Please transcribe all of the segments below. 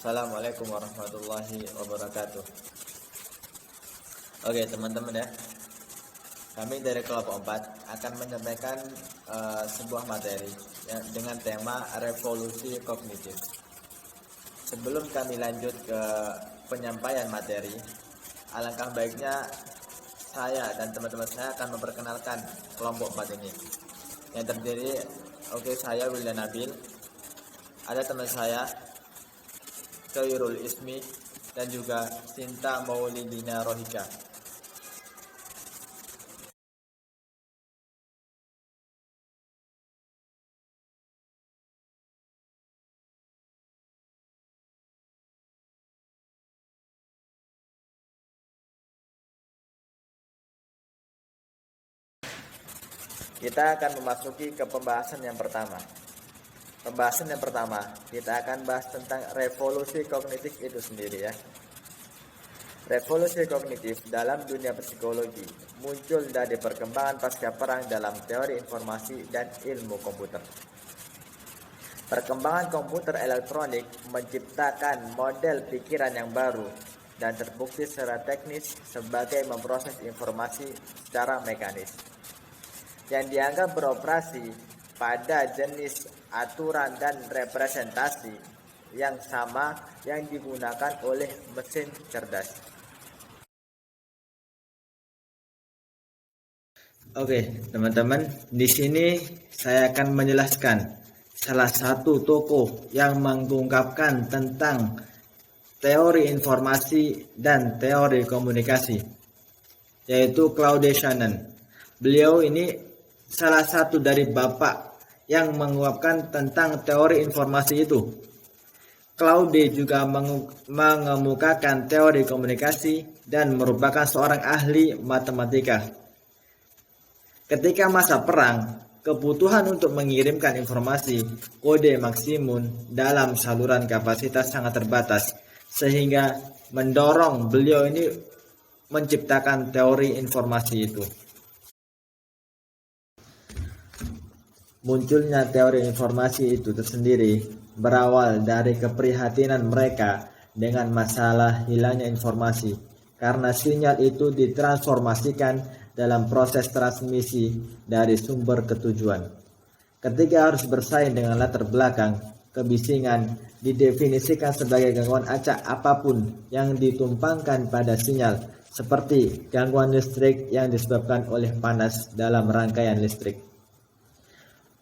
Assalamualaikum warahmatullahi wabarakatuh. Oke teman-teman ya, kami dari kelompok 4 akan menyampaikan sebuah materi ya, dengan tema revolusi kognitif. Sebelum kami lanjut ke penyampaian materi, alangkah baiknya saya dan teman-teman saya akan memperkenalkan kelompok 4 ini yang terdiri, saya Wildan Nabil, ada teman saya Khairul Ismi, dan juga Sinta Maulidina Rohika. Kita akan memasuki ke pembahasan yang pertama. Pembahasan yang pertama, kita akan bahas tentang revolusi kognitif itu sendiri ya. Revolusi kognitif dalam dunia psikologi muncul dari perkembangan pasca perang dalam teori informasi dan ilmu komputer. Perkembangan komputer elektronik menciptakan model pikiran yang baru dan terbukti secara teknis sebagai memproses informasi secara mekanis yang dianggap beroperasi pada jenis aturan dan representasi yang sama yang digunakan oleh mesin cerdas. Oke, teman-teman, di sini saya akan menjelaskan salah satu tokoh yang mengungkapkan tentang teori informasi dan teori komunikasi, yaitu Claude Shannon. Beliau ini salah satu dari bapak yang mengungkapkan tentang teori informasi itu. Claude juga mengemukakan teori komunikasi dan merupakan seorang ahli matematika. Ketika masa perang, kebutuhan untuk mengirimkan informasi kode maksimum dalam saluran kapasitas sangat terbatas, sehingga mendorong beliau ini menciptakan teori informasi itu. Munculnya teori informasi itu tersendiri berawal dari keprihatinan mereka dengan masalah hilangnya informasi, karena sinyal itu ditransformasikan dalam proses transmisi dari sumber ke tujuan. Ketika harus bersaing dengan latar belakang, kebisingan didefinisikan sebagai gangguan acak apapun yang ditumpangkan pada sinyal, seperti gangguan listrik yang disebabkan oleh panas dalam rangkaian listrik.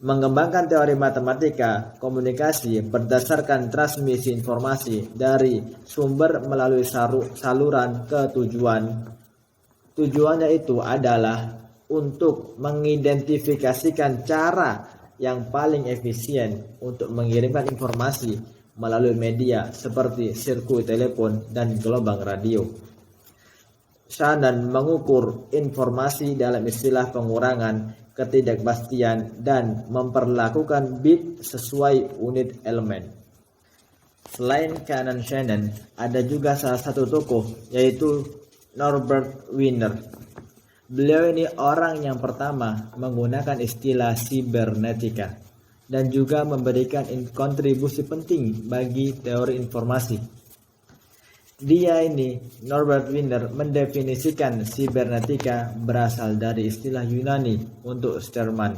Mengembangkan teori matematika komunikasi berdasarkan transmisi informasi dari sumber melalui saluran ke tujuan. Tujuannya itu adalah untuk mengidentifikasikan cara yang paling efisien untuk mengirimkan informasi melalui media seperti sirkuit telepon dan gelombang radio. Shannon mengukur informasi dalam istilah pengurangan ketidakpastian dan memperlakukan bit sesuai unit elemen. Selain kanan Shannon, ada juga salah satu tokoh, yaitu Norbert Wiener. Beliau ini orang yang pertama menggunakan istilah sibernetika dan juga memberikan kontribusi penting bagi teori informasi. Dia ini, Norbert Wiener, mendefinisikan sibernetika berasal dari istilah Yunani untuk Sterman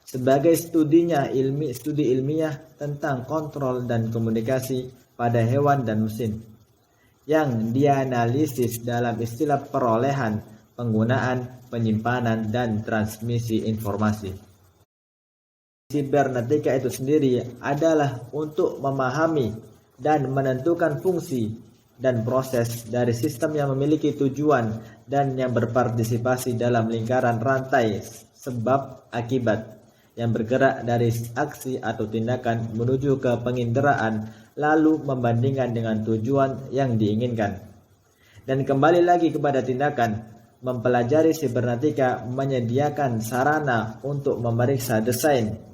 sebagai studi ilmiah tentang kontrol dan komunikasi pada hewan dan mesin yang dianalisis dalam istilah perolehan, penggunaan, penyimpanan, dan transmisi informasi. Sibernetika itu sendiri adalah untuk memahami dan menentukan fungsi dan proses dari sistem yang memiliki tujuan dan yang berpartisipasi dalam lingkaran rantai sebab akibat yang bergerak dari aksi atau tindakan menuju ke penginderaan lalu membandingkan dengan tujuan yang diinginkan. Dan kembali lagi kepada tindakan, mempelajari sibernetika menyediakan sarana untuk memeriksa desain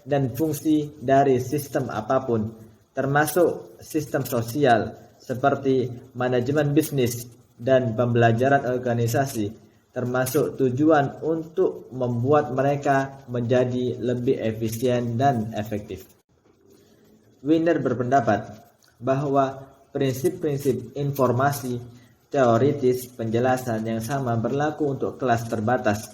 dan fungsi dari sistem apapun, termasuk sistem sosial seperti manajemen bisnis dan pembelajaran organisasi, termasuk tujuan untuk membuat mereka menjadi lebih efisien dan efektif. Wiener berpendapat bahwa prinsip-prinsip informasi teoritis penjelasan yang sama berlaku untuk kelas terbatas,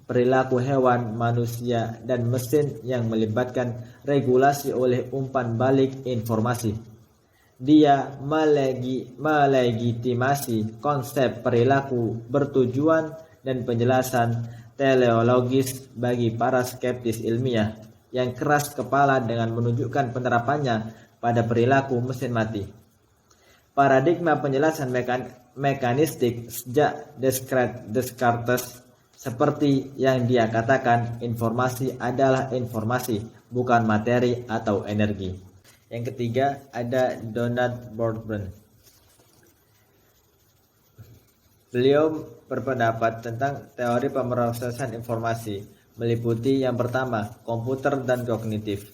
perilaku hewan, manusia, dan mesin yang melibatkan regulasi oleh umpan balik informasi. Dia melegitimasi konsep perilaku bertujuan dan penjelasan teleologis bagi para skeptis ilmiah yang keras kepala dengan menunjukkan penerapannya pada perilaku mesin mati. Paradigma penjelasan mekanistik sejak Descartes seperti yang dia katakan, informasi adalah informasi, bukan materi atau energi. Yang ketiga ada Donald Bordman. Beliau berpendapat tentang teori pemrosesan informasi, meliputi yang pertama, komputer dan kognitif.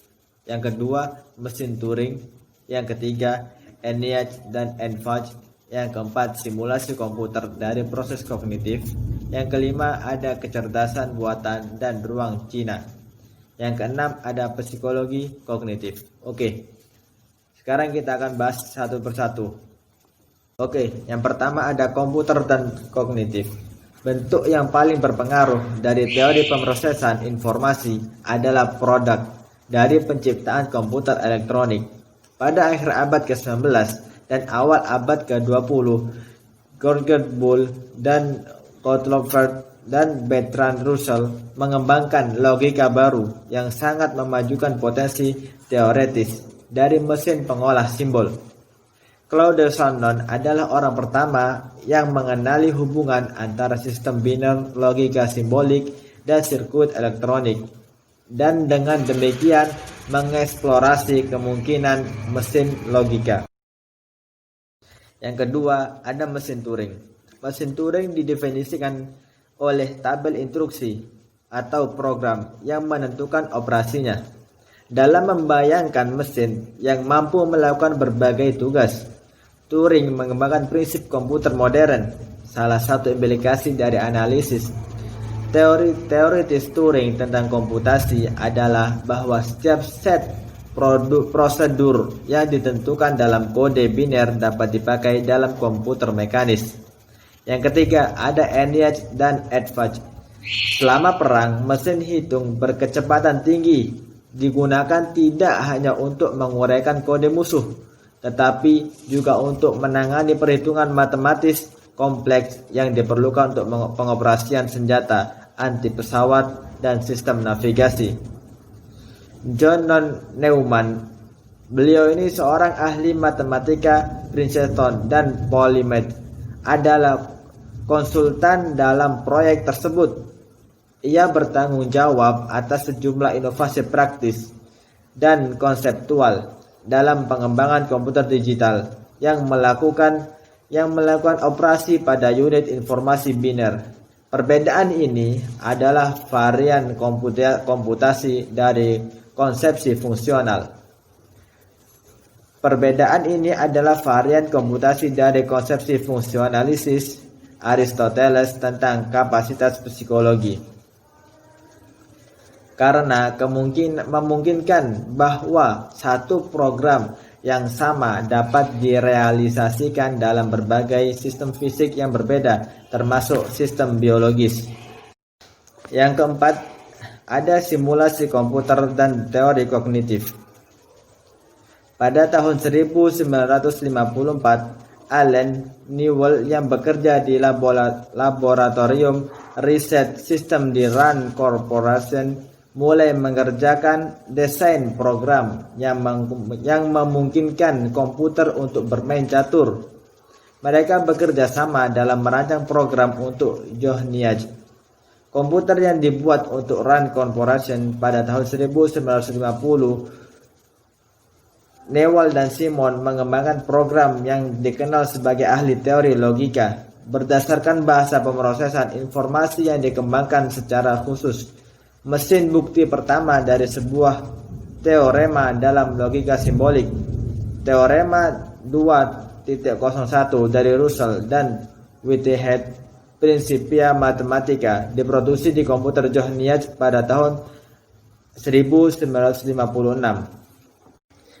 Yang kedua, mesin Turing. Yang ketiga, ENIAC dan ENVAC. Yang keempat, simulasi komputer dari proses kognitif. Yang kelima, ada kecerdasan buatan dan ruang Cina. Yang keenam, ada psikologi kognitif. Oke, sekarang kita akan bahas satu persatu. Oke, yang pertama ada komputer dan kognitif. Bentuk yang paling berpengaruh dari teori pemrosesan informasi adalah produk dari penciptaan komputer elektronik. Pada akhir abad ke-19 dan awal abad ke-20, Gregor Bull dan Gottlob dan Bertrand Russell mengembangkan logika baru yang sangat memajukan potensi teoretis dari mesin pengolah simbol. Claude Shannon adalah orang pertama yang mengenali hubungan antara sistem biner, logika simbolik, dan sirkuit elektronik, dan dengan demikian mengeksplorasi kemungkinan mesin logika. Yang kedua, ada mesin Turing. Mesin Turing didefinisikan oleh tabel instruksi atau program yang menentukan operasinya. Dalam membayangkan mesin yang mampu melakukan berbagai tugas, Turing mengembangkan prinsip komputer modern. Salah satu implikasi dari analisis teoritis Turing tentang komputasi adalah bahwa setiap set prosedur yang ditentukan dalam kode biner dapat dipakai dalam komputer mekanis. Yang ketiga, ada ENIAC dan EDVAC. Selama perang, mesin hitung berkecepatan tinggi digunakan tidak hanya untuk menguraikan kode musuh, tetapi juga untuk menangani perhitungan matematis kompleks yang diperlukan untuk pengoperasian senjata, anti pesawat, dan sistem navigasi. John Neumann, beliau ini seorang ahli matematika Princeton dan Polymath, adalah konsultan dalam proyek tersebut. Ia bertanggung jawab atas sejumlah inovasi praktis dan konseptual dalam pengembangan komputer digital yang melakukan operasi pada unit informasi biner. Perbedaan ini adalah varian komputasi dari konsepsi fungsional. Perbedaan ini adalah varian komputasi dari konsepsi fungsionalisis Aristoteles tentang kapasitas psikologi. Karena memungkinkan bahwa satu program yang sama dapat direalisasikan dalam berbagai sistem fisik yang berbeda, termasuk sistem biologis. Yang keempat, ada simulasi komputer dan teori kognitif. Pada tahun 1954, Allen Newell yang bekerja di laboratorium riset sistem di Rand Corporation mulai mengerjakan desain program yang memungkinkan komputer untuk bermain catur. Mereka bekerja sama dalam merancang program untuk Johniage, komputer yang dibuat untuk Rand Corporation pada tahun 1950. Newell dan Simon mengembangkan program yang dikenal sebagai ahli teori logika berdasarkan bahasa pemrosesan informasi yang dikembangkan secara khusus. Mesin bukti pertama dari sebuah teorema dalam logika simbolik, teorema 2.01 dari Russell dan Whitehead, Principia Mathematica diproduksi di komputer John Niach pada tahun 1956.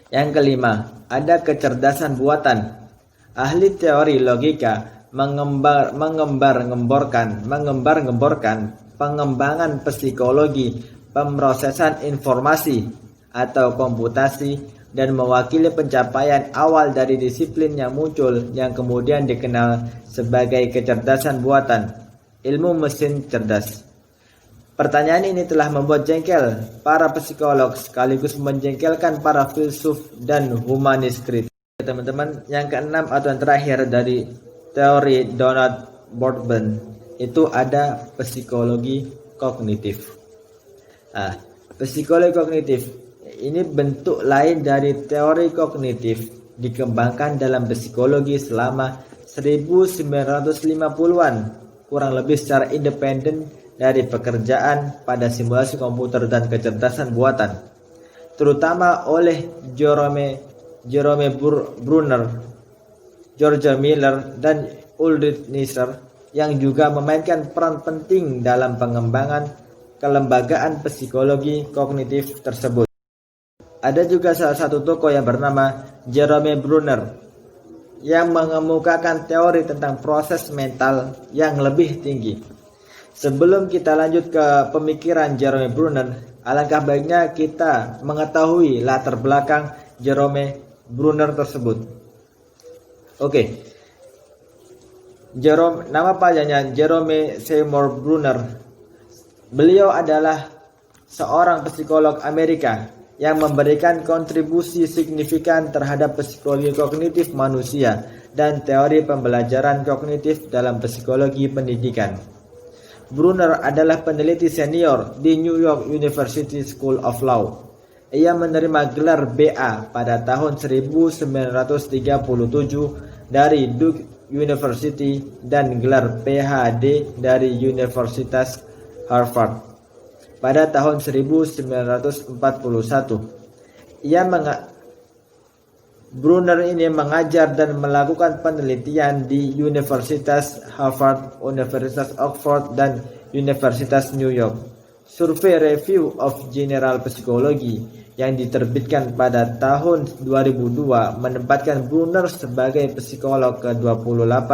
Yang kelima, ada kecerdasan buatan. Ahli teori logika mengembar-gemborkan pengembangan psikologi pemrosesan informasi atau komputasi dan mewakili pencapaian awal dari disiplin yang muncul yang kemudian dikenal sebagai kecerdasan buatan, ilmu mesin cerdas. Pertanyaan ini telah membuat jengkel para psikolog sekaligus menjengkelkan para filsuf dan humanis kritis. Teman-teman, yang keenam atau yang terakhir dari teori Donald Bordben itu ada psikologi kognitif. Psikologi kognitif ini bentuk lain dari teori kognitif dikembangkan dalam psikologi selama 1950-an, kurang lebih secara independen dari pekerjaan pada simulasi komputer dan kecerdasan buatan, terutama oleh Jerome Bruner, George Miller, dan Ulrich Nisser yang juga memainkan peran penting dalam pengembangan kelembagaan psikologi kognitif tersebut. Ada juga salah satu tokoh yang bernama Jerome Bruner yang mengemukakan teori tentang proses mental yang lebih tinggi. Sebelum kita lanjut ke pemikiran Jerome Bruner, alangkah baiknya kita mengetahui latar belakang Jerome Bruner tersebut. Oke. Nama panjangnya Jerome Seymour Bruner. Beliau adalah seorang psikolog Amerika yang memberikan kontribusi signifikan terhadap psikologi kognitif manusia dan teori pembelajaran kognitif dalam psikologi pendidikan. Bruner adalah peneliti senior di New York University School of Law. Ia menerima gelar BA pada tahun 1937 dari Duke University dan gelar PhD dari Universitas Harvard pada tahun 1941. Bruner ini mengajar dan melakukan penelitian di Universitas Harvard, Universitas Oxford, dan Universitas New York. Survey Review of General Psychology yang diterbitkan pada tahun 2002 menempatkan Bruner sebagai psikolog ke-28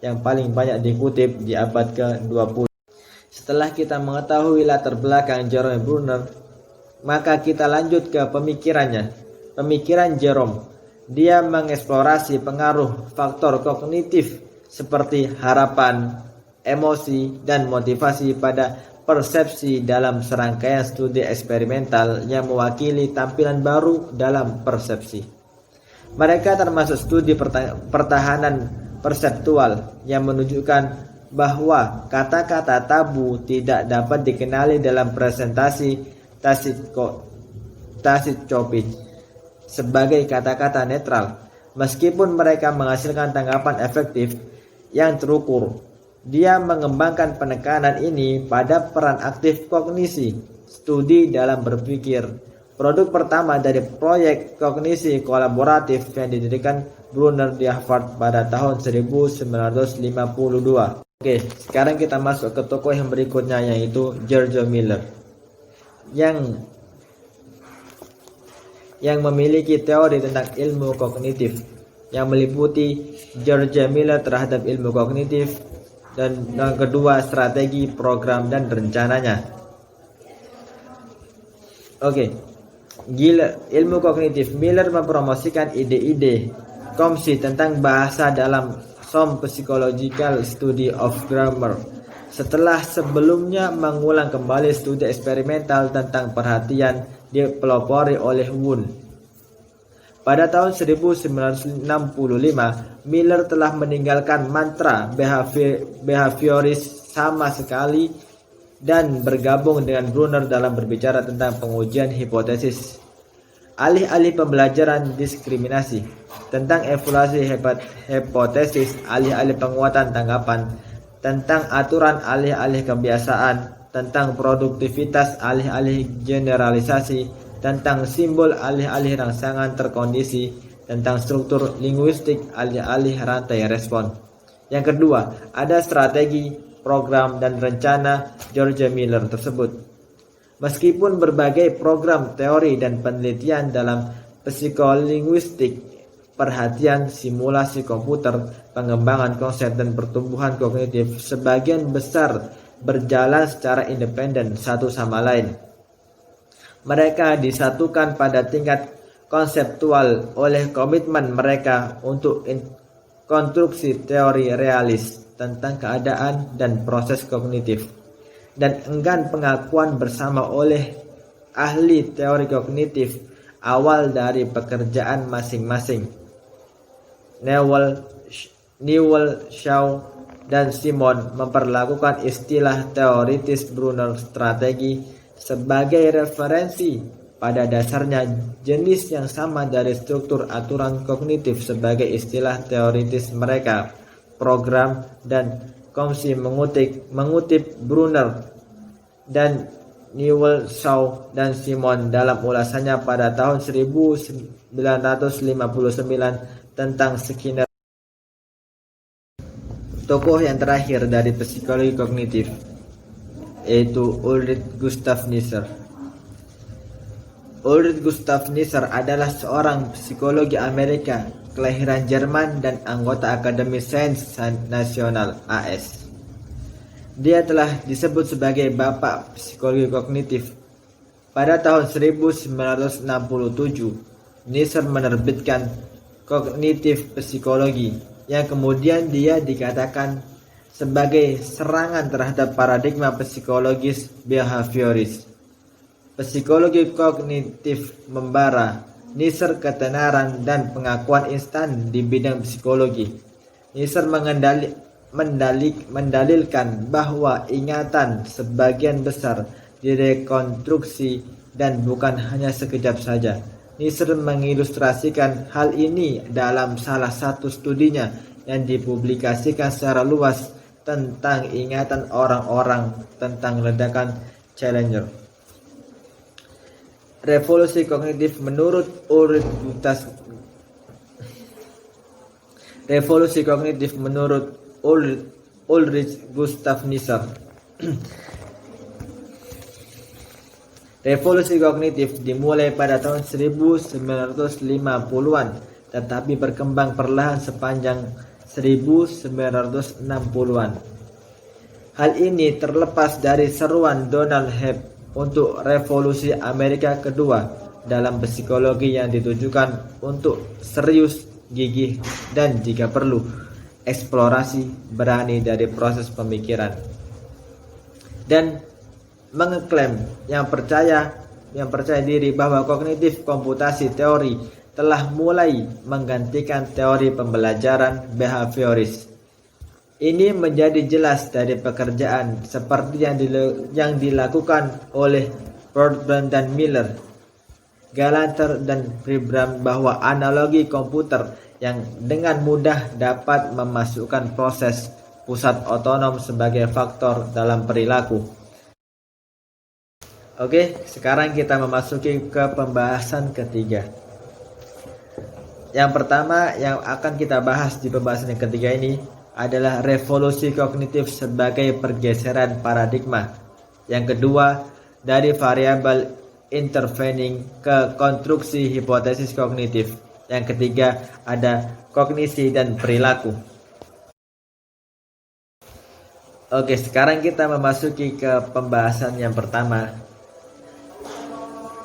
yang paling banyak dikutip di abad ke-20. Setelah kita mengetahui latar belakang Jerome Bruner, maka kita lanjut ke pemikirannya. Pemikiran Jerome, dia mengeksplorasi pengaruh faktor kognitif seperti harapan, emosi, dan motivasi pada persepsi dalam serangkaian studi eksperimental yang mewakili tampilan baru dalam persepsi. Mereka termasuk studi pertahanan perseptual yang menunjukkan bahwa kata-kata tabu tidak dapat dikenali dalam presentasi Tacitcopy sebagai kata-kata netral, meskipun mereka menghasilkan tanggapan efektif yang terukur. Dia mengembangkan penekanan ini pada peran aktif kognisi, studi dalam berpikir. Produk pertama dari proyek kognisi kolaboratif yang didirikan Bruner di Harvard pada tahun 1952. Oke, sekarang kita masuk ke tokoh yang berikutnya, yaitu George Miller yang memiliki teori tentang ilmu kognitif yang meliputi George Miller terhadap ilmu kognitif, dan yang kedua strategi, program, dan rencananya. Oke. Ilmu kognitif. Miller mempromosikan ide-ide komsi tentang bahasa dalam Some Psychological Study of Grammar, setelah sebelumnya mengulang kembali studi eksperimental tentang perhatian dipelopori oleh Wundt. Pada tahun 1965, Miller telah meninggalkan mantra behavioris sama sekali dan bergabung dengan Bruner dalam berbicara tentang pengujian hipotesis, alih-alih pembelajaran diskriminasi, tentang evaluasi hipotesis, alih-alih penguatan tanggapan, tentang aturan, alih-alih kebiasaan, tentang produktivitas, alih-alih generalisasi, tentang simbol, alih-alih rangsangan terkondisi, tentang struktur linguistik, alih-alih rantai respon. Yang kedua, ada strategi, program dan rencana George Miller tersebut. Meskipun berbagai program teori dan penelitian dalam psikolinguistik, perhatian, simulasi komputer, pengembangan konsep dan pertumbuhan kognitif sebagian besar berjalan secara independen satu sama lain. Mereka disatukan pada tingkat konseptual oleh komitmen mereka untuk konstruksi teori realis tentang keadaan dan proses kognitif, dan enggan pengakuan bersama oleh ahli teori kognitif awal dari pekerjaan masing-masing. Newell, Shaw, dan Simon memperlakukan istilah teoritis Brunner strategi sebagai referensi pada dasarnya jenis yang sama dari struktur aturan kognitif sebagai istilah teoritis mereka. Program dan Chomsky mengutip Brunner dan Newell, Shaw, dan Simon dalam ulasannya pada tahun 1959 tentang Skinner. Tokoh yang terakhir dari psikologi kognitif yaitu Ulrich Gustav Nisser. Ulrich Gustav Nisser adalah seorang psikologi Amerika kelahiran Jerman dan anggota Akademi Sains Nasional AS. Dia telah disebut sebagai Bapak Psikologi Kognitif. Pada tahun 1967, Nisser menerbitkan Kognitif Psikologi, yang kemudian dia dikatakan sebagai serangan terhadap paradigma psikologis behavioris. Psikologi kognitif membara Nisser ketenaran dan pengakuan instan di bidang psikologi. Nisser mendalilkan bahwa ingatan sebagian besar direkonstruksi dan bukan hanya sekejap saja. Nisser mengilustrasikan hal ini dalam salah satu studinya yang dipublikasikan secara luas tentang ingatan orang-orang tentang ledakan Challenger. Revolusi kognitif menurut Ulrich Gustav Nisser. Revolusi kognitif dimulai pada tahun 1950-an, tetapi berkembang perlahan sepanjang 1960-an. Hal ini terlepas dari seruan Donald Hebb untuk revolusi Amerika kedua dalam psikologi yang ditujukan untuk serius, gigih, dan jika perlu, eksplorasi berani dari proses pemikiran. Dan mengeklaim yang percaya diri bahwa kognitif komputasi teori telah mulai menggantikan teori pembelajaran behavioris. Ini menjadi jelas dari pekerjaan seperti yang dilakukan oleh Broadbent dan Miller, Galanter dan Pribram bahwa analogi komputer yang dengan mudah dapat memasukkan proses pusat otonom sebagai faktor dalam perilaku. Oke, sekarang kita memasuki ke pembahasan ketiga. Yang pertama yang akan kita bahas di pembahasan yang ketiga ini adalah revolusi kognitif sebagai pergeseran paradigma. Yang kedua, dari variabel intervening ke konstruksi hipotesis kognitif. Yang ketiga, ada kognisi dan perilaku. Oke, sekarang kita memasuki ke pembahasan yang pertama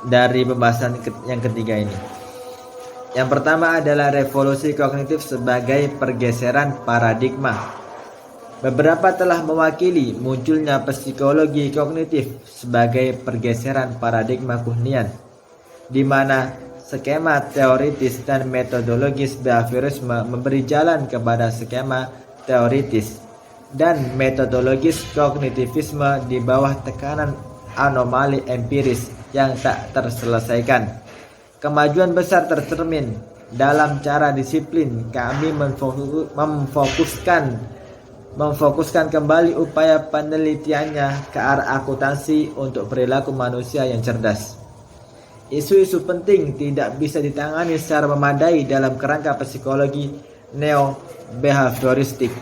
dari pembahasan yang ketiga ini. Yang pertama adalah revolusi kognitif sebagai pergeseran paradigma. Beberapa telah mewakili munculnya psikologi kognitif sebagai pergeseran paradigma kehunian, di mana skema teoritis dan metodologis behaviorisme memberi jalan kepada skema teoritis dan metodologis kognitivisme di bawah tekanan anomali empiris yang tak terselesaikan. Kemajuan besar tercermin dalam cara disiplin kami memfokuskan kembali upaya penelitiannya ke arah akuntansi untuk perilaku manusia yang cerdas. Isu-isu penting tidak bisa ditangani secara memadai dalam kerangka psikologi neo-behavioristik.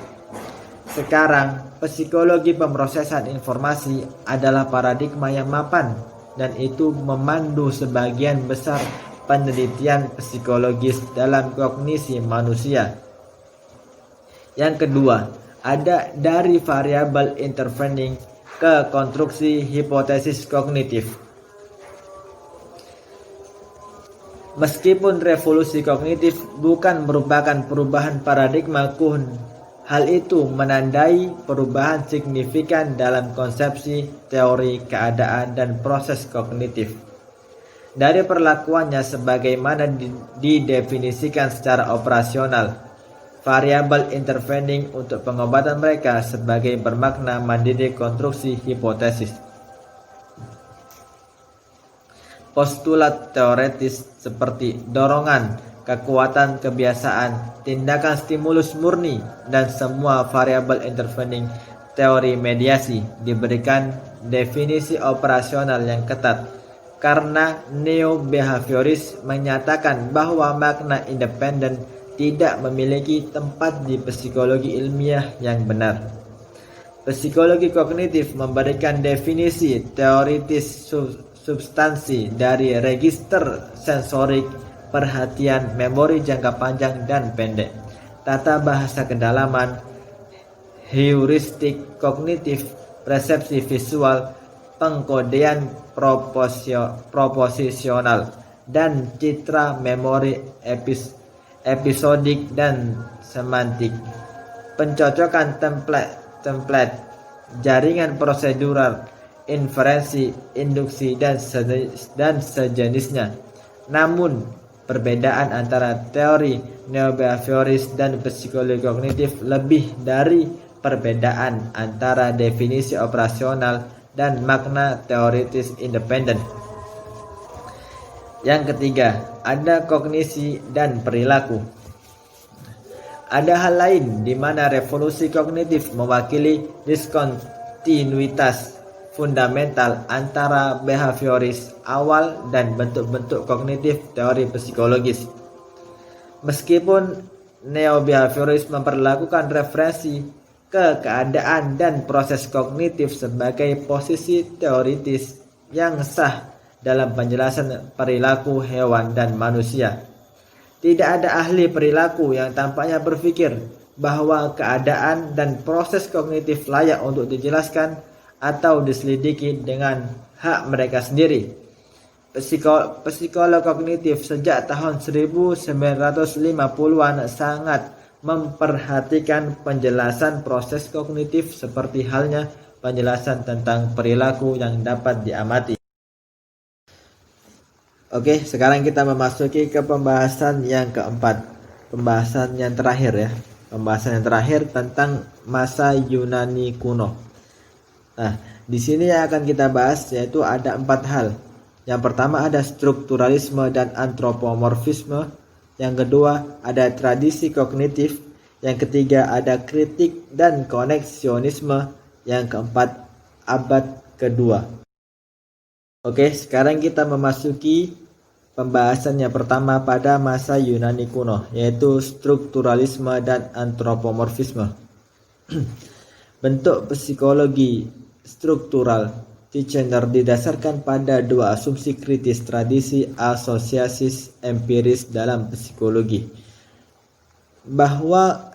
Sekarang, psikologi pemrosesan informasi adalah paradigma yang mapan dan itu memandu sebagian besar penelitian psikologis dalam kognisi manusia. Yang kedua, ada dari variabel intervening ke konstruksi hipotesis kognitif. Meskipun revolusi kognitif bukan merupakan perubahan paradigma Kuhn, hal itu menandai perubahan signifikan dalam konsepsi, teori, keadaan, dan proses kognitif. Dari perlakuannya sebagaimana didefinisikan secara operasional, variabel intervening untuk pengobatan mereka sebagai bermakna mandiri konstruksi hipotesis. Postulat teoretis seperti dorongan, kekuatan kebiasaan, tindakan stimulus murni, dan semua variabel intervening teori mediasi diberikan definisi operasional yang ketat karena neo-behavioris menyatakan bahwa makna independen tidak memiliki tempat di psikologi ilmiah yang benar. Psikologi kognitif memberikan definisi teoritis substansi dari register sensorik, perhatian, memori jangka panjang dan pendek, tata bahasa kedalaman, heuristik kognitif, persepsi visual, pengkodean proposisional, dan citra memori episodik dan semantik, pencocokan template, jaringan prosedural, inferensi, induksi, dan sejenisnya. Namun, perbedaan antara teori neo-behavioris dan psikologi kognitif lebih dari perbedaan antara definisi operasional dan makna teoritis independen. Yang ketiga, ada kognisi dan perilaku. Ada hal lain di mana revolusi kognitif mewakili diskontinuitas fundamental antara behavioris awal dan bentuk-bentuk kognitif teori psikologis. Meskipun neo-behavioris memperlakukan referensi ke keadaan dan proses kognitif sebagai posisi teoritis yang sah dalam penjelasan perilaku hewan dan manusia, tidak ada ahli perilaku yang tampaknya berpikir bahwa keadaan dan proses kognitif layak untuk dijelaskan atau diselidiki dengan hak mereka sendiri. Psikolog kognitif sejak tahun 1950-an sangat memperhatikan penjelasan proses kognitif seperti halnya penjelasan tentang perilaku yang dapat diamati. Oke, sekarang kita memasuki ke pembahasan yang keempat. Pembahasan yang terakhir ya. Pembahasan yang terakhir tentang masa Yunani kuno. Nah, di sini yang akan kita bahas yaitu ada 4 hal. Yang pertama ada strukturalisme dan antropomorfisme. Yang kedua ada tradisi kognitif. Yang ketiga ada kritik dan koneksionisme. Yang keempat abad kedua. Oke, sekarang kita memasuki pembahasan yang pertama pada masa Yunani kuno, yaitu strukturalisme dan antropomorfisme. Bentuk psikologi struktural Titchener didasarkan pada 2 asumsi kritis tradisi asosiasis empiris dalam psikologi, bahwa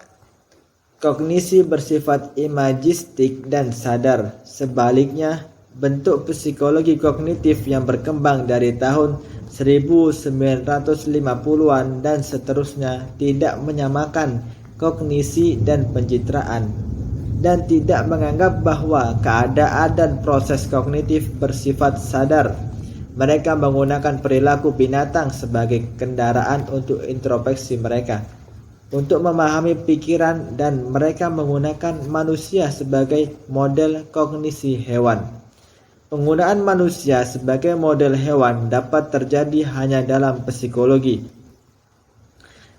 kognisi bersifat imagistik dan sadar. Sebaliknya, bentuk psikologi kognitif yang berkembang dari tahun 1950-an dan seterusnya tidak menyamakan kognisi dan pencitraan, dan tidak menganggap bahwa keadaan dan proses kognitif bersifat sadar. Mereka menggunakan perilaku binatang sebagai kendaraan untuk introspeksi mereka, untuk memahami pikiran, dan mereka menggunakan manusia sebagai model kognisi hewan. Penggunaan manusia sebagai model hewan dapat terjadi hanya dalam psikologi.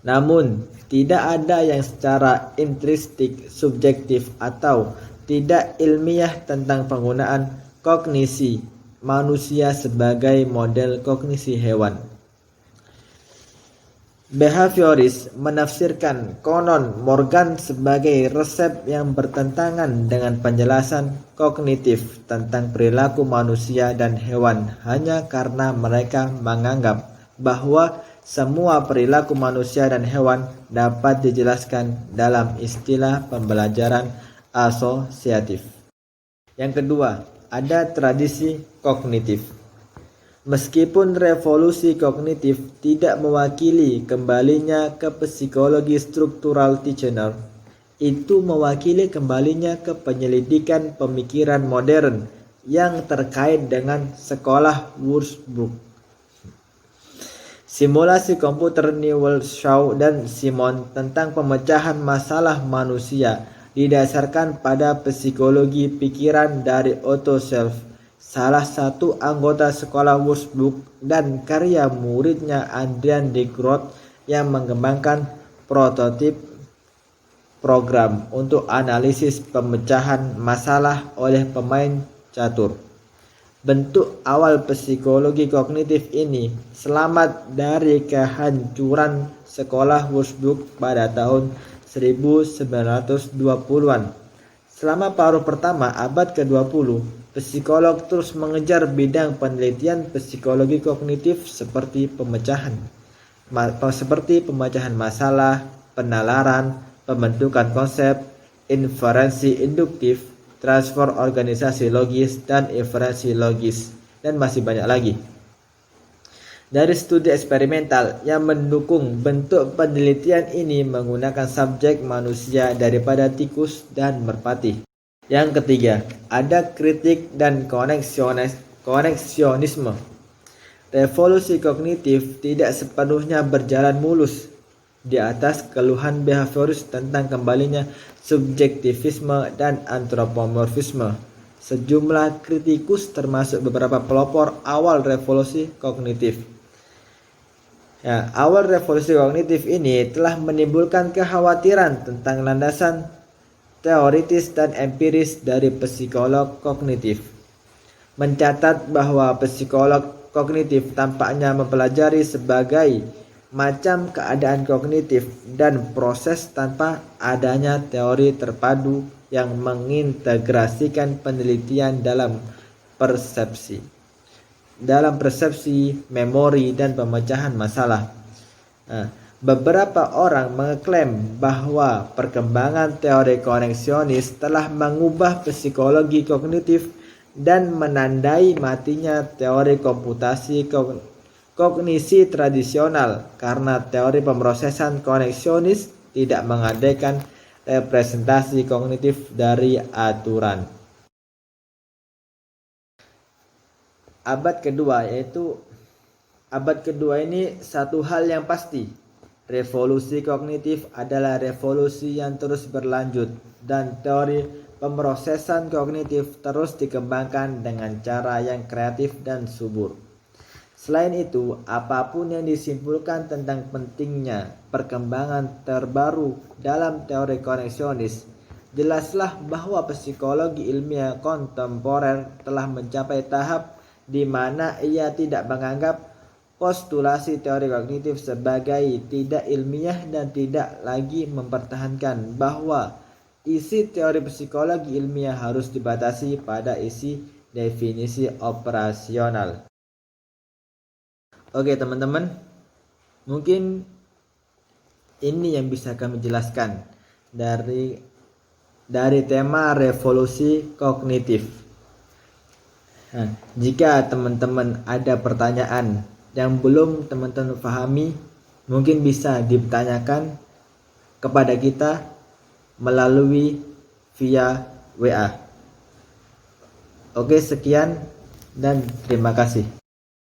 Namun, tidak ada yang secara intrinsik subjektif atau tidak ilmiah tentang penggunaan kognisi manusia sebagai model kognisi hewan. Behavioris menafsirkan konon Morgan sebagai resep yang bertentangan dengan penjelasan kognitif tentang perilaku manusia dan hewan hanya karena mereka menganggap bahwa semua perilaku manusia dan hewan dapat dijelaskan dalam istilah pembelajaran asosiatif. Yang kedua, ada tradisi kognitif. Meskipun revolusi kognitif tidak mewakili kembalinya ke psikologi struktural Titchener, itu mewakili kembalinya ke penyelidikan pemikiran modern yang terkait dengan sekolah Würzburg. Simulasi komputer Newell, Shaw, dan Simon tentang pemecahan masalah manusia didasarkan pada psikologi pikiran dari Otto Self, salah satu anggota sekolah Würzburg, dan karya muridnya Adrian de Groot yang mengembangkan prototip program untuk analisis pemecahan masalah oleh pemain catur. Bentuk awal psikologi kognitif ini selamat dari kehancuran sekolah Würzburg pada tahun 1920-an. Selama paruh pertama abad ke-20, psikolog terus mengejar bidang penelitian psikologi kognitif seperti pemecahan masalah, penalaran, pembentukan konsep, inferensi induktif, transfer organisasi logis, dan inferensi logis, dan masih banyak lagi. Dari studi eksperimental yang mendukung bentuk penelitian ini menggunakan subjek manusia daripada tikus dan merpati. Yang ketiga, ada kritik dan koneksionisme. Revolusi kognitif tidak sepenuhnya berjalan mulus di atas keluhan behavioris tentang kembalinya subjektivisme dan antropomorfisme. Sejumlah kritikus termasuk beberapa pelopor awal revolusi kognitif. Awal revolusi kognitif ini telah menimbulkan kekhawatiran tentang landasan teoritis dan empiris dari psikolog kognitif. Mencatat bahwa psikolog kognitif tampaknya mempelajari sebagai macam keadaan kognitif dan proses tanpa adanya teori terpadu yang mengintegrasikan penelitian dalam persepsi, memori, dan pemecahan masalah. Beberapa orang mengklaim bahwa perkembangan teori koneksionis telah mengubah psikologi kognitif dan menandai matinya teori komputasi kognisi tradisional karena teori pemrosesan koneksionis tidak mengandaikan representasi kognitif dari aturan. Abad kedua ini satu hal yang pasti. Revolusi kognitif adalah revolusi yang terus berlanjut dan teori pemrosesan kognitif terus dikembangkan dengan cara yang kreatif dan subur. Selain itu, apapun yang disimpulkan tentang pentingnya perkembangan terbaru dalam teori koneksionis, jelaslah bahwa psikologi ilmiah kontemporer telah mencapai tahap di mana ia tidak menganggap postulasi teori kognitif sebagai tidak ilmiah dan tidak lagi mempertahankan bahwa isi teori psikologi ilmiah harus dibatasi pada isi definisi operasional. Oke teman-teman, mungkin ini yang bisa kami jelaskan dari tema revolusi kognitif. Jika teman-teman ada pertanyaan yang belum teman-teman pahami, mungkin bisa ditanyakan kepada kita melalui via WA. Oke, sekian dan terima kasih.